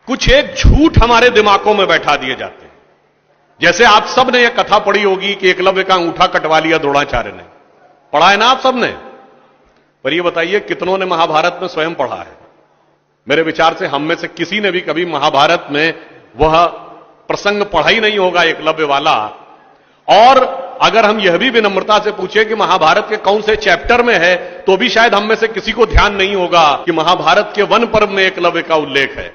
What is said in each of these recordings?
कुछ एक झूठ हमारे दिमागों में बैठा दिए जाते हैं। जैसे आप सब ने यह कथा पढ़ी होगी कि एकलव्य का अंगूठा कटवा लिया द्रोणाचार्य ने, पढ़ा है ना आप सब ने? पर यह बताइए कितनों ने महाभारत में स्वयं पढ़ा है? मेरे विचार से हम में से किसी ने भी कभी महाभारत में वह प्रसंग पढ़ा ही नहीं होगा एकलव्य वाला। और अगर हम यह भी विनम्रता से पूछे कि महाभारत के कौन से चैप्टर में है, तो भी शायद हम में से किसी को ध्यान नहीं होगा कि महाभारत के वन पर्व में एकलव्य का उल्लेख है।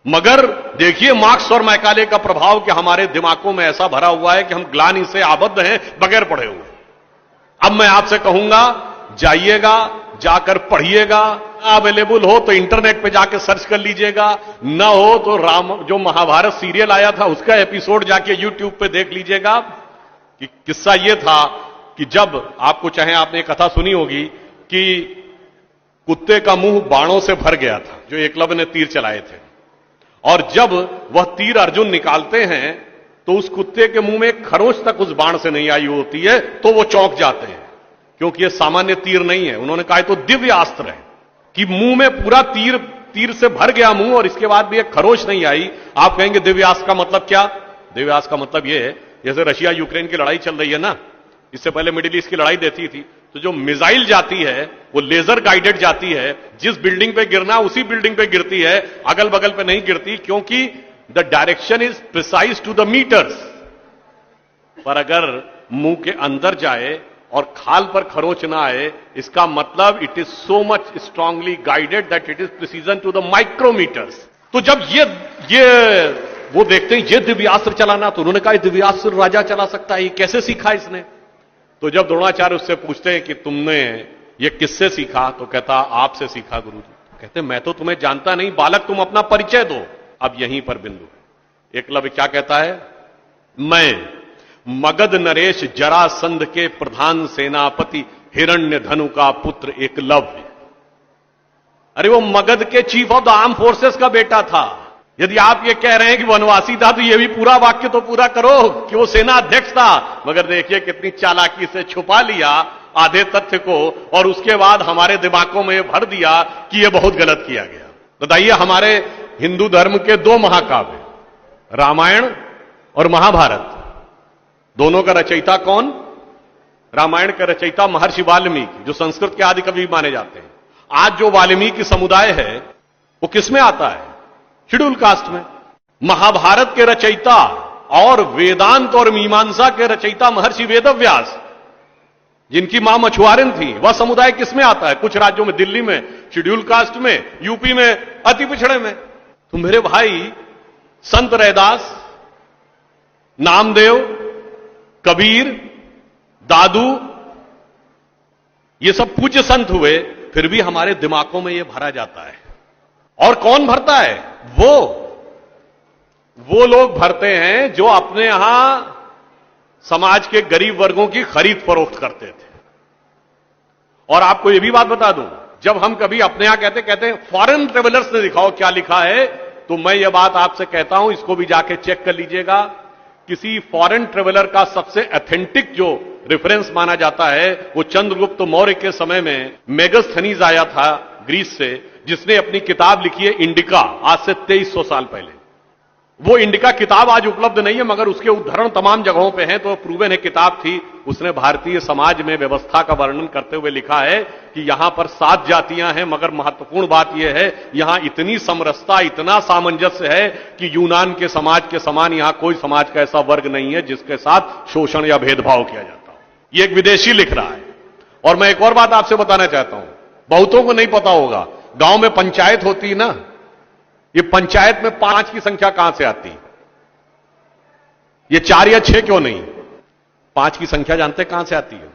मगर देखिए मार्क्स और मैकाले का प्रभाव कि हमारे दिमागों में ऐसा भरा हुआ है कि हम ग्लानि से आबद्ध हैं बगैर पढ़े हुए। अब मैं आपसे कहूंगा, जाइएगा, जाकर पढ़िएगा। अवेलेबल हो तो इंटरनेट पे जाके सर्च कर लीजिएगा, ना हो तो जो महाभारत सीरियल आया था उसका एपिसोड जाके यूट्यूब पे देख लीजिएगा। कि किस्सा यह था कि जब आपको, चाहे आपने कथा सुनी होगी कि कुत्ते का मुंह बाणों से भर गया था जो एकलव्य ने तीर चलाए थे, और जब वह तीर अर्जुन निकालते हैं तो उस कुत्ते के मुंह में एक खरोंच तक उस बाण से नहीं आई होती है, तो वो चौंक जाते हैं क्योंकि यह सामान्य तीर नहीं है। उन्होंने कहा तो दिव्य अस्त्र है कि मुंह में पूरा तीर से भर गया मुंह और इसके बाद भी एक खरोंच नहीं आई। आप कहेंगे दिव्य अस्त्र का मतलब क्या? दिव्य अस्त्र का मतलब यह है, जैसे रशिया यूक्रेन की लड़ाई चल रही है ना, इससे पहले मिडिल ईस्ट की लड़ाई देती थी, तो जो मिसाइल जाती है वो लेजर गाइडेड जाती है, जिस बिल्डिंग पे गिरना उसी बिल्डिंग पे गिरती है, अगल बगल पे नहीं गिरती, क्योंकि the direction is precise to the meters. पर अगर मुंह के अंदर जाए और खाल पर खरोंच ना आए, इसका मतलब it is so much strongly guided that it is precision to the micrometers. तो जब ये वो देखते हैं ये दिव्यास्त्र चलाना, तो उन्होंने कहा दिव्यास्त्र राजा चला सकता है, ये कैसे सीखा इसने? तो जब द्रोणाचार्य उससे पूछते हैं कि तुमने ये किससे सीखा, तो कहता आपसे सीखा गुरुजी। कहते मैं तो तुम्हें जानता नहीं बालक, तुम अपना परिचय दो। अब यहीं पर बिंदु। एकलव्य क्या कहता है? मैं मगध नरेश जरासंध के प्रधान सेनापति हिरण्यधनु का पुत्र एकलव्य। अरे वो मगध के chief of the arm forces का बेटा था। यदि आप ये कह रहे हैं कि वनवासी था, तो ये भी पूरा वाक्य तो पूरा करो कि वो सेना अध्यक्ष था। मगर देखिए कितनी चालाकी से छुपा लिया आधे तथ्य को, और उसके बाद हमारे दिमागों में भर दिया कि ये बहुत गलत किया गया। बताइए, हमारे हिंदू धर्म के दो महाकाव्य, रामायण और महाभारत, दोनों का रचयिता कौन? रामायण का रचयिता महर्षि वाल्मीकि, जो संस्कृत के आदि कवि माने जाते हैं। आज जो वाल्मीकि समुदाय है वो किसमें आता है? शेड्यूल कास्ट में। महाभारत के रचयिता और वेदांत और मीमांसा के रचयिता महर्षि वेदव्यास, जिनकी मां मछुआरिन थी, वह समुदाय किसमें आता है? कुछ राज्यों में, दिल्ली में शेड्यूल कास्ट में, यूपी में अति पिछड़े में। तो मेरे भाई, संत रैदास, नामदेव, कबीर, दादू, ये सब पूज्य संत हुए, फिर भी हमारे दिमागों में यह भरा जाता है। और कौन भरता है? वो लोग भरते हैं जो अपने यहां समाज के गरीब वर्गों की खरीद फरोख्त करते थे। और आपको यह भी बात बता दूं, जब हम कभी अपने यहां कहते हैं फॉरेन ट्रेवलर्स ने दिखाओ क्या लिखा है, तो मैं यह बात आपसे कहता हूं, इसको भी जाके चेक कर लीजिएगा। किसी फॉरेन ट्रेवलर का सबसे ऑथेंटिक जो रेफरेंस माना जाता है, वो चंद्रगुप्त मौर्य के समय में मेगास्थनीज आया था ग्रीस से, जिसने अपनी किताब लिखी है इंडिका, आज से 2300 साल पहले। वो इंडिका किताब आज उपलब्ध नहीं है, मगर उसके उदाहरण तमाम जगहों पे हैं, तो प्रूवन है किताब थी। उसने भारतीय समाज में व्यवस्था का वर्णन करते हुए लिखा है कि यहां पर 7 जातियां हैं, मगर महत्वपूर्ण बात यह है यहां इतनी समरसता, इतना सामंजस्य है कि यूनान के समाज के समान यहां कोई समाज का ऐसा वर्ग नहीं है जिसके साथ शोषण या भेदभाव किया जाता हो। ये एक विदेशी लिख रहा है। और मैं एक और बात आपसे बताना चाहता हूं, बहुतों को नहीं पता होगा, गांव में पंचायत होती है ना, ये पंचायत में 5 की संख्या कहां से आती? ये 4 या 6 क्यों नहीं? 5 की संख्या जानते कहां से आती है?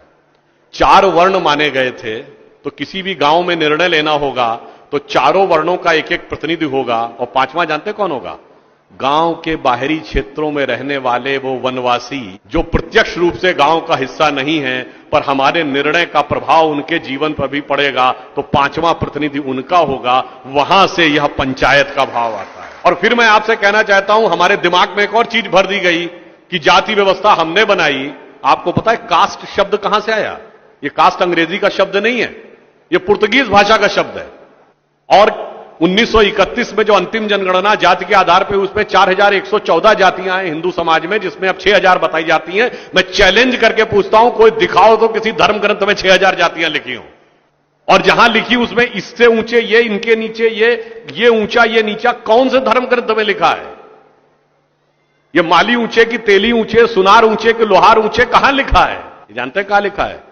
4 वर्ण माने गए थे, तो किसी भी गांव में निर्णय लेना होगा तो चारों वर्णों का एक एक प्रतिनिधि होगा, और 5वां जानते कौन होगा? गांव के बाहरी क्षेत्रों में रहने वाले वो वनवासी जो प्रत्यक्ष रूप से गांव का हिस्सा नहीं है, पर हमारे निर्णय का प्रभाव उनके जीवन पर भी पड़ेगा, तो 5वां प्रतिनिधि उनका होगा। वहां से यह पंचायत का भाव आता है। और फिर मैं आपसे कहना चाहता हूं, हमारे दिमाग में एक और चीज भर दी गई कि जाति व्यवस्था हमने बनाई। आपको पता है कास्ट शब्द कहां से आया? ये कास्ट अंग्रेजी का शब्द नहीं है, ये पुर्तगीज भाषा का शब्द है। और 1931 में जो अंतिम जनगणना जाति के आधार पर उस पर 4114 जातियां हैं हिंदू समाज में, जिसमें अब 6000 बताई जाती हैं। मैं चैलेंज करके पूछता हूं, कोई दिखाओ तो किसी धर्म ग्रंथ में 6000 जातियां लिखी हो, और जहां लिखी उसमें इससे ऊंचे ये, इनके नीचे ये ऊंचा ये नीचा, कौन से धर्म ग्रंथ में लिखा है? ये माली ऊंचे की तेली ऊंचे, सुनार ऊंचे कि लोहार ऊंचे, कहां लिखा है? जानते हैं कहां लिखा है?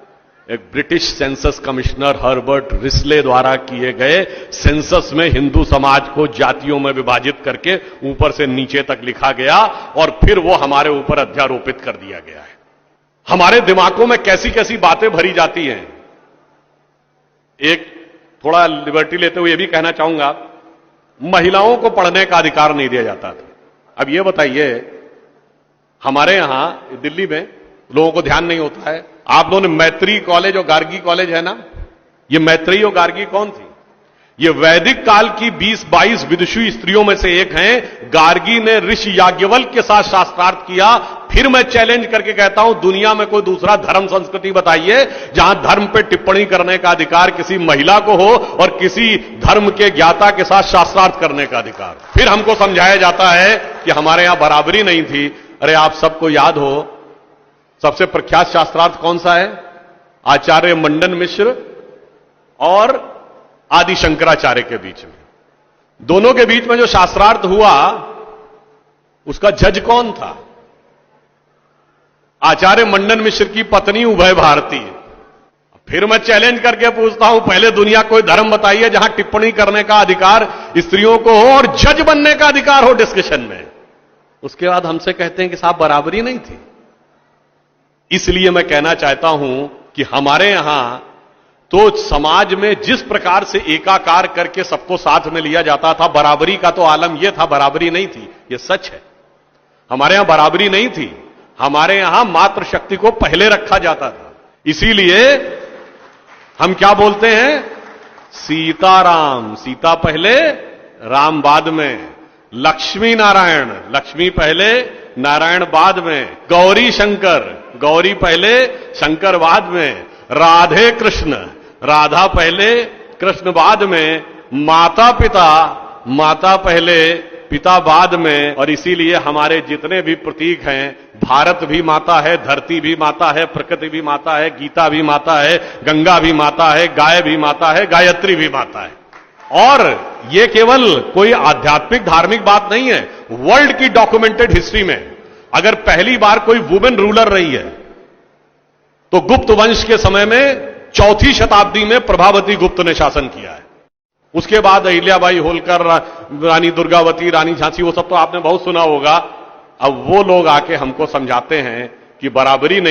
एक British census commissioner Herbert Risley द्वारा किए गए सेंसस में हिंदू समाज को जातियों में विभाजित करके ऊपर से नीचे तक लिखा गया, और फिर वो हमारे ऊपर अध्यारोपित कर दिया गया है। हमारे दिमागों में कैसी कैसी बातें भरी जाती हैं। एक थोड़ा लिबर्टी लेते हुए यह भी कहना चाहूंगा, महिलाओं को पढ़ने का अधिकार नहीं दिया जाता था। अब यह बताइए, हमारे यहां दिल्ली में लोगों को ध्यान नहीं होता है, आप लोगों ने मैत्री कॉलेज और गार्गी कॉलेज है ना, ये मैत्री और गार्गी कौन थी? ये वैदिक काल की 20-22 विदुषी स्त्रियों में से एक हैं। गार्गी ने ऋषि याज्ञवल्क्य के साथ शास्त्रार्थ किया। फिर मैं चैलेंज करके कहता हूं, दुनिया में कोई दूसरा धर्म संस्कृति बताइए जहां धर्म पे टिप्पणी करने का अधिकार किसी महिला को हो और किसी धर्म के ज्ञाता के साथ शास्त्रार्थ करने का अधिकार। फिर हमको समझाया जाता है कि हमारे यहां बराबरी नहीं थी। अरे आप सबको याद हो, सबसे प्रख्यात शास्त्रार्थ कौन सा है? आचार्य मंडन मिश्र और आदि शंकराचार्य के बीच में, दोनों के बीच में जो शास्त्रार्थ हुआ उसका जज कौन था? आचार्य मंडन मिश्र की पत्नी उभय भारती। फिर मैं चैलेंज करके पूछता हूं, पहले दुनिया कोई धर्म बताइए जहां टिप्पणी करने का अधिकार स्त्रियों को हो और जज बनने का अधिकार हो डिस्कशन में। उसके बाद हमसे कहते हैं कि साहब बराबरी नहीं थी। इसलिए मैं कहना चाहता हूं कि हमारे यहां तो समाज में जिस प्रकार से एकाकार करके सबको साथ में लिया जाता था, बराबरी का तो आलम यह था, बराबरी नहीं थी, यह सच है। हमारे यहां बराबरी नहीं थी। हमारे यहां मातृशक्ति को पहले रखा जाता था। इसीलिए हम क्या बोलते हैं? सीताराम, सीता पहले राम बाद में। लक्ष्मी नारायण, लक्ष्मी पहले नारायण बाद में। गौरी शंकर, गौरी पहले शंकर बाद में। राधे कृष्ण, राधा पहले कृष्ण बाद में। माता पिता, माता पहले पिता बाद में। और इसीलिए हमारे जितने भी प्रतीक हैं, भारत भी माता है, धरती भी माता है, प्रकृति भी माता है, गीता भी माता है, गंगा भी माता है, गाय भी माता है, गायत्री भी माता है। और यह केवल कोई आध्यात्मिक धार्मिक बात नहीं है। वर्ल्ड की डॉक्यूमेंटेड हिस्ट्री में अगर पहली बार कोई वुमेन रूलर रही है तो गुप्त वंश के समय में 4वीं शताब्दी में प्रभावती गुप्त ने शासन किया है। उसके बाद अहिल्याबाई होलकर, रानी दुर्गावती, रानी झांसी, वो सब तो आपने बहुत सुना होगा। अब वो लोग आके हमको समझाते हैं कि बराबरी नहीं